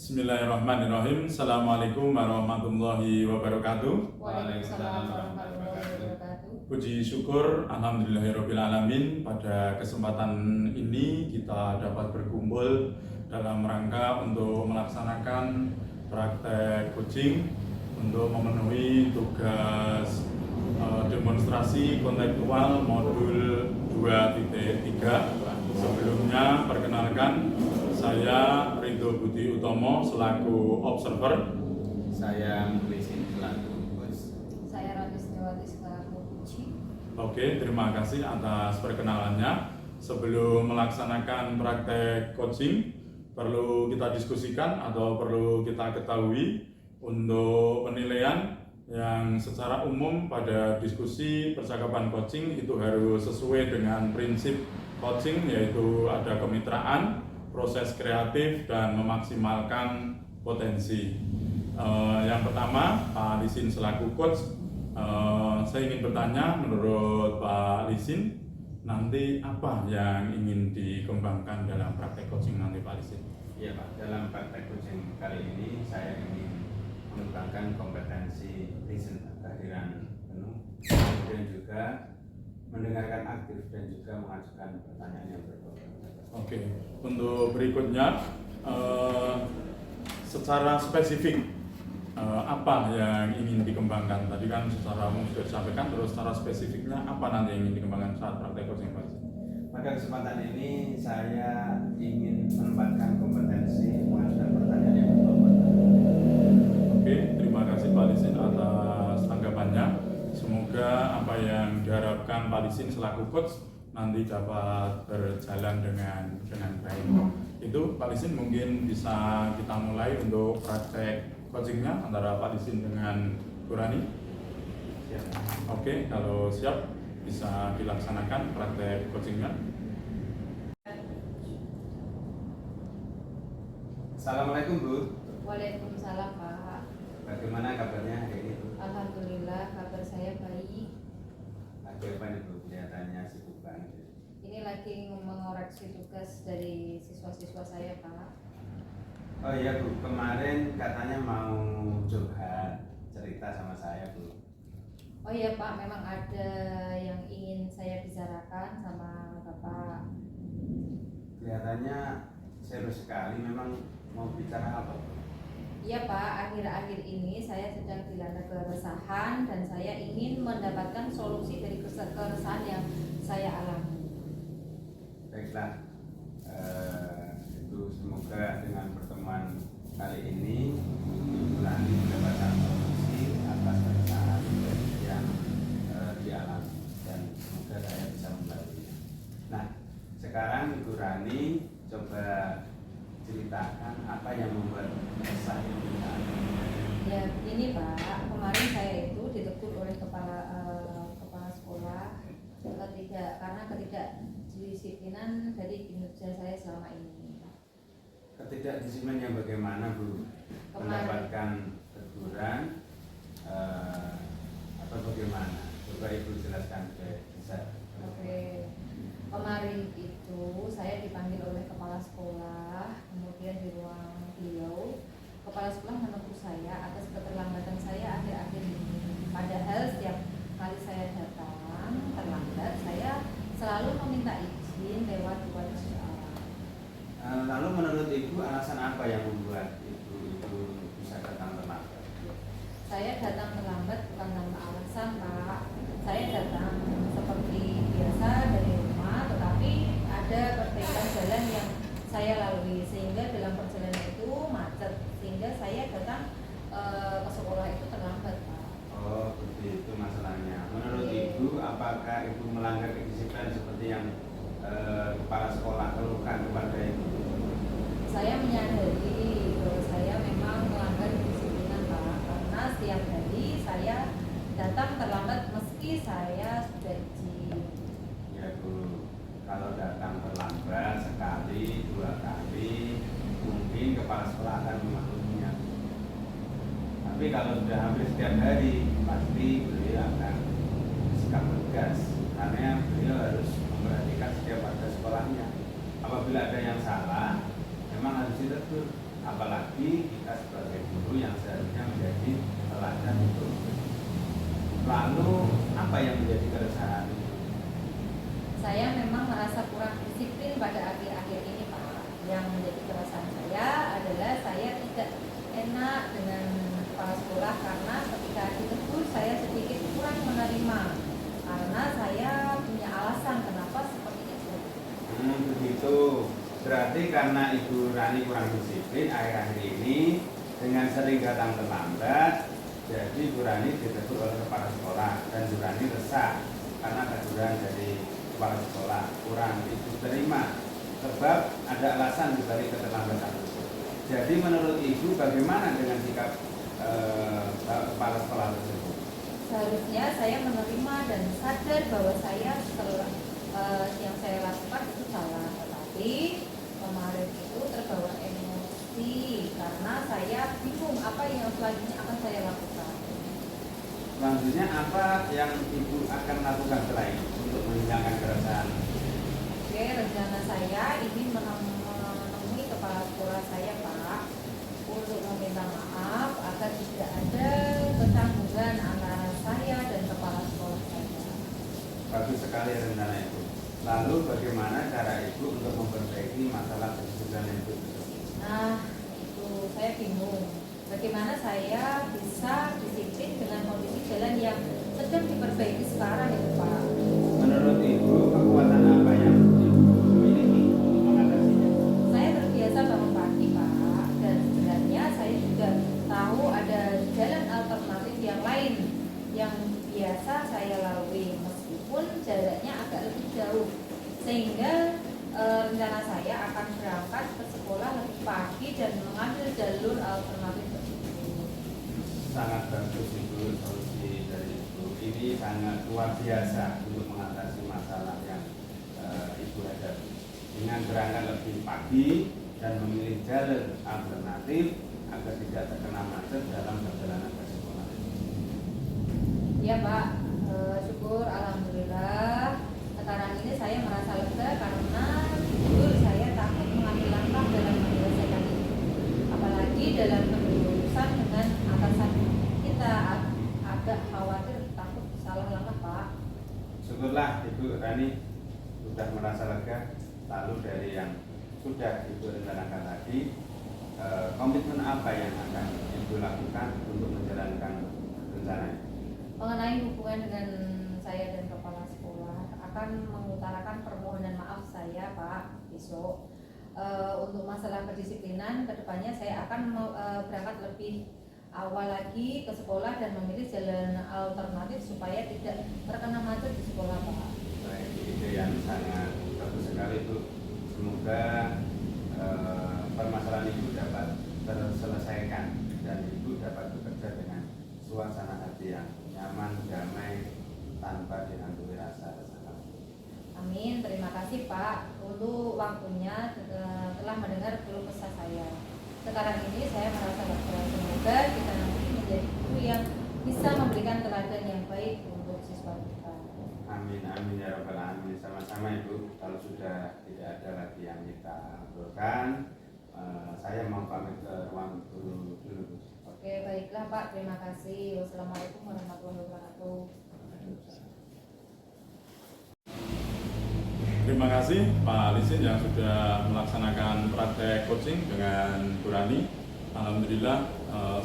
Bismillahirrahmanirrahim. Assalamualaikum warahmatullahi wabarakatuh. Waalaikumsalam warahmatullahi wabarakatuh. Puji syukur alhamdulillahirrabbilalamin, pada kesempatan ini kita dapat berkumpul dalam rangka untuk melaksanakan praktek coaching untuk memenuhi tugas demonstrasi kontekstual modul 2.3. Sebelumnya perkenalkan, saya Ridho Budi Utomo selaku observer. Saya Mukhlisin selaku host. Saya Radisnawati selaku coaching. Oke, terima kasih atas perkenalannya. Sebelum melaksanakan praktek coaching, perlu kita diskusikan atau perlu kita ketahui untuk penilaian yang secara umum pada diskusi percakapan coaching itu harus sesuai dengan prinsip coaching, yaitu ada kemitraan, proses kreatif, dan memaksimalkan potensi. Yang pertama, Pak Lisin selaku coach, saya ingin bertanya, menurut Pak Lisin, nanti apa yang ingin dikembangkan dalam praktek coaching nanti, Pak Lisin? Iya Pak, dalam praktek coaching kali ini saya ingin mengembangkan kompetensi listen, kehadiran penuh, kemudian juga mendengarkan aktif dan juga mengajukan pertanyaan yang berbobot. Oke, untuk berikutnya secara spesifik apa yang ingin dikembangkan? Tadi kan secara umum sudah disampaikan, terus secara spesifiknya apa nanti yang ingin dikembangkan saat praktek coaching, Pak? Pada kesempatan ini saya ingin menempatkan kompetensi mengajukan pertanyaan yang berbobot. Oke, terima kasih Pak Lisin atas tanggapannya. Semoga apa yang diharapkan Pak Lisin selaku coach nanti dapat berjalan dengan baik. Itu Pak Lisin mungkin bisa kita mulai untuk praktek coachingnya antara Pak Lisin dengan Bu Rani. Siap. Oke, kalau siap bisa dilaksanakan praktek coachingnya. Assalamualaikum Bu. Waalaikumsalam Pak. Bagaimana kabarnya hari ini Bu? Alhamdulillah kabar saya baik. Lagi apa nih Bu? Kelihatannya sibuk banget. Ini lagi mengoreksi tugas dari siswa-siswa saya Pak. Oh iya Bu, kemarin katanya mau curhat cerita sama saya Bu. Oh iya Pak, memang ada yang ingin saya bicarakan sama Bapak. Kelihatannya serius sekali, memang mau bicara apa Bu? Iya Pak, akhir-akhir ini saya sedang dilanda keresahan dan saya ingin mendapatkan solusi dari keresahan yang saya alami. Baiklah, itu semoga dengan pertemuan kali ini Bulan mendapatkan solusi atas keresahan yang dialami dan semoga saya bisa membantunya. Nah, sekarang Ibu Rani coba ceritakan apa yang membuat resah itu. Ya ini Pak, kemarin saya itu ditegur oleh kepala sekolah karena ketidakdisiplinan dari kinerja saya selama ini. Ketidakdisiplinan yang bagaimana Bu? Mendapatkan teguran atau bagaimana? Coba Ibu jelaskan bisa. Oke. Kemarin itu saya dipanggil oleh kepala sekolah, kemudian di ruang beliau, kepala sekolah menegur saya atas keterlambatan saya akhir-akhir ini. Padahal setiap kali saya datang terlambat, saya selalu meminta izin lewat WhatsApp. Lalu menurut Ibu alasan apa yang membuat Ibu bisa datang terlambat? Saya datang terlambat bukan tanpa alasan Pak. Saya datang seperti biasa dari rumah, tetapi ada perbaikan jalan yang saya lalui sehingga dalam perjalanan itu macet, sehingga saya datang ke sekolah itu terlambat Pak. Oh begitu masalahnya. Menurut Ibu apakah Ibu melanggar kedisiplinan seperti yang kepala sekolah keluhkan kepada Ibu? Saya menyadari bahwa saya memang melanggar kedisiplinan Pak, karena setiap hari saya datang terlambat meski saya sudah izin. Ya Bu, kalau datang terlambat sekali, dua kali, mungkin kepala sekolah akan memakluminya. Tapi kalau sudah hampir setiap hari, pasti beliau akan bersikap tegas, karena beliau harus memperhatikan setiap warga sekolahnya. Apabila ada yang salah, memang harus ditegur. apalagi kita sebagai guru yang seharusnya menjadi teladan untuk. Lalu apa yang menjadi keresahan? Saya memang merasa kurang disiplin pada akhir-akhir ini Pak. Yang menjadi keresahan saya adalah saya tidak enak dengan kepala sekolah karena ketika ditegur saya sedikit kurang menerima karena saya punya alasan kenapa seperti itu. Begitu. Berarti karena Ibu Rani kurang disiplin akhir-akhir ini dengan sering datang terlambat, jadi Ibu Rani ditegur oleh kepala sekolah dan Ibu Rani resah karena teguran dari kepala sekolah kurang Ibu terima sebab ada alasan dibalik keterlambatan tersebut. Jadi menurut Ibu bagaimana dengan sikap kepala sekolah tersebut? Seharusnya saya menerima dan sadar bahwa saya setelah yang saya lakukan itu salah, tetapi kemarin itu terbawa emosi karena saya bingung apa yang selanjutnya akan saya lakukan. Selanjutnya apa yang Ibu akan lakukan setelah ini untuk menghilangkan keresahan? Oke, rencana saya ini menemui kepala sekolah saya Pak untuk meminta maaf agar tidak ada kecanggungan antara saya dan kepala sekolah saya. Bagus sekali rencana Ibu. Lalu bagaimana cara Ibu untuk memperbaiki masalah kedisiplinan Ibu? Nah, itu saya bingung. Bagaimana saya bisa disiplin dengan kondisi jalan yang sedang diperbaiki sekarang itu Pak? Menurut Ibu, kekuatan apa yang Ibu miliki untuk mengatasinya? Saya terbiasa bangun pagi Pak, dan sebenarnya saya juga tahu ada jalan alternatif yang lain yang biasa saya lalui meskipun jaraknya agak lebih jauh, sehingga rencana saya akan berangkat ke sekolah lebih pagi dan mengambil jalur alternatif tersebut. Sangat bagus Ibu, solusi dari Ibu ini sangat luar biasa untuk mengatasi masalah yang Ibu hadapi. Dengan berangkat lebih pagi dan memilih jalur alternatif agar tidak terkena macet dalam perjalanan ke sekolah. Ya Pak, syukur alhamdulillah. Sekarang ini saya merasa lega karena jujur saya takut mengambil langkah dalam menyelesaikan itu. Apalagi dalam berurusan dengan atasan kita agak khawatir takut salah langkah Pak. Syukurlah Ibu Rani sudah merasa lega. Lalu dari yang sudah Ibu rencanakan tadi, komitmen apa yang akan Ibu lakukan untuk menjalankan rencana ini? Mengenai hubungan dengan saya dan kepala sekolah akan mengutarakan permohonan maaf saya Pak besok. Untuk masalah kedisiplinan kedepannya saya akan berangkat lebih awal lagi ke sekolah dan memilih jalan alternatif supaya tidak terkena macet di sekolah Pak. Baik, ide yang sangat bagus sekali Bu. Semoga permasalahan Ibu dapat terselesaikan dan Ibu dapat bekerja dengan suasana hati yang nyaman, damai, tanpa dihantui rasa resah. Amin. Terima kasih Pak untuk waktunya telah mendengar keluh kesah saya. Sekarang ini saya merasa lega. Semoga kita nanti menjadi guru yang bisa memberikan teladan yang baik untuk siswa kita. Amin, amin ya rabbal alamin. Sama-sama Ibu. Kalau sudah tidak ada lagi yang kita obrolkan, saya mau pamit ke ruang guru dulu. Oke, baiklah Pak. Terima kasih. Wassalamualaikum warahmatullahi wabarakatuh. Terima kasih Pak Lisin yang sudah melaksanakan praktek coaching dengan Bu Rani. Alhamdulillah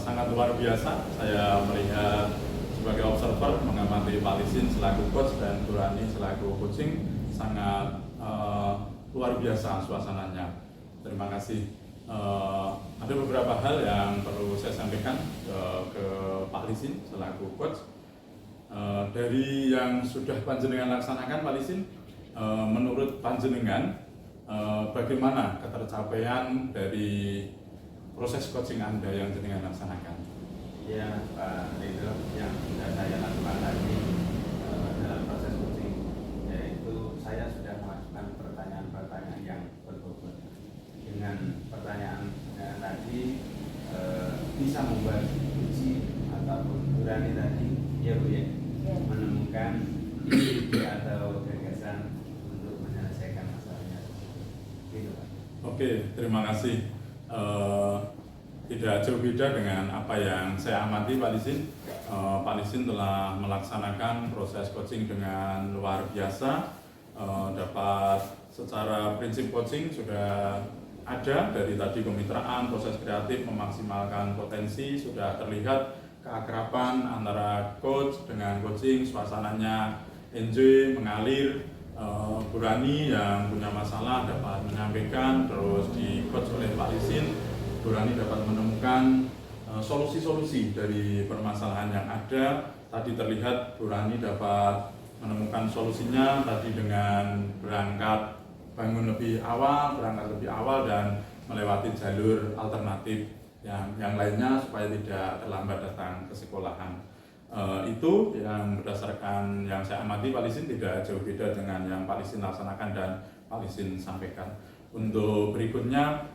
sangat luar biasa. Saya melihat sebagai observer mengamati Pak Lisin selaku coach dan Bu Rani selaku coaching sangat luar biasa suasananya. Terima kasih. Ada beberapa hal yang perlu saya sampaikan ke Pak Lisin selaku coach. Dari yang sudah panjenengan laksanakan Pak Lisin, menurut panjenengan bagaimana ketercapaian dari proses coaching Anda yang jenengan laksanakan? Ya Pak Ridho, yang sudah saya lakukan tadi dalam proses coaching, yaitu saya sudah mengajukan pertanyaan-pertanyaan yang berbobot. Dengan pertanyaan tadi bisa membuat uji ataupun berani tadi, ya Bu ya, menemukan ide atau gagasan untuk menyelesaikan masalahnya. Gitu Pak. Oke, terima kasih. tidak jauh beda dengan apa yang saya amati Pak Lisin. Pak Lisin telah melaksanakan proses coaching dengan luar biasa. Dapat secara prinsip coaching sudah ada dari tadi kemitraan, proses kreatif, memaksimalkan potensi, sudah terlihat keakraban antara coach dengan coaching, suasananya enjoy, mengalir. Bu Rani yang punya masalah dapat menyampaikan, terus di coach oleh Pak Lisin, Bu Rani dapat menemukan solusi-solusi dari permasalahan yang ada. Tadi terlihat Bu Rani dapat menemukan solusinya tadi dengan berangkat lebih awal dan melewati jalur alternatif yang lainnya supaya tidak terlambat datang ke sekolahan. Itu yang berdasarkan yang saya amati Pak Lisin tidak jauh beda dengan yang Pak Lisin laksanakan dan Pak Lisin sampaikan. Untuk berikutnya,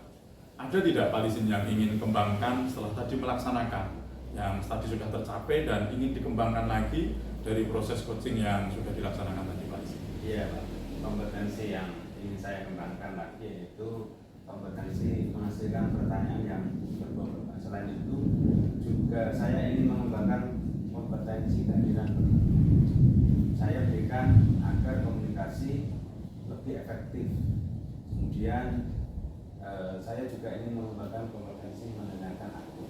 ada tidak Pak Lisin yang ingin kembangkan setelah tadi melaksanakan yang tadi sudah tercapai dan ingin dikembangkan lagi dari proses coaching yang sudah dilaksanakan tadi Pak Lisin? Iya Pak, kompetensi yang ingin saya kembangkan lagi yaitu kompetensi menghasilkan pertanyaan yang berbobot. Selain itu juga saya ingin mengembangkan kompetensi kehadiran pendidik. Saya berikan agar komunikasi lebih efektif. Kemudian saya juga ingin mengembangkan kompetensi mendengarkan aku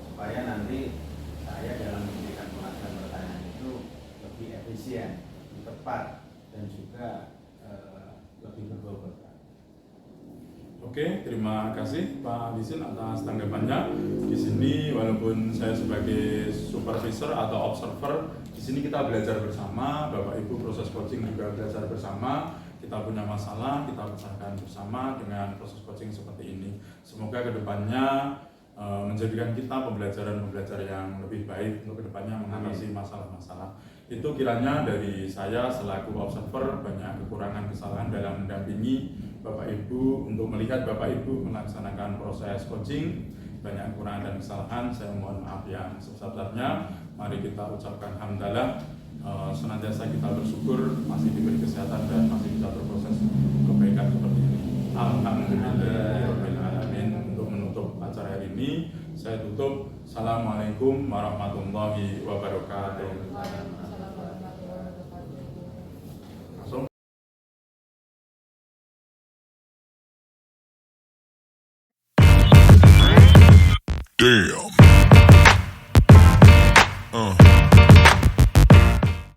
supaya nanti saya dalam memberikan pengajuan pertanyaan itu lebih efisien, lebih tepat dan juga lebih berbobot. Oke, terima kasih Pak Lisin atas tanggapannya. Di sini walaupun saya sebagai supervisor atau observer, di sini kita belajar bersama, Bapak Ibu proses coaching juga belajar bersama. Kita punya masalah, kita pecahkan bersama dengan proses coaching seperti ini. Semoga kedepannya menjadikan kita pembelajaran yang lebih baik untuk kedepannya mengatasi masalah-masalah. Itu kiranya dari saya selaku observer, banyak kekurangan kesalahan dalam mendampingi Bapak Ibu untuk melihat Bapak Ibu melaksanakan proses coaching, banyak kekurangan dan kesalahan. Saya mohon maaf yang sebesar-besarnya. Mari kita ucapkan hamdalah, senantiasa kita bersyukur masih diberi kesehatan dan masih bisa berproses kebaikan seperti ini. Alhamdulillahirobbilalamin. Untuk menutup acara hari ini saya tutup. Assalamualaikum warahmatullahi wabarakatuh. Waalaikumsalam warahmatullahi wabarakatuh. Langsung. Damn.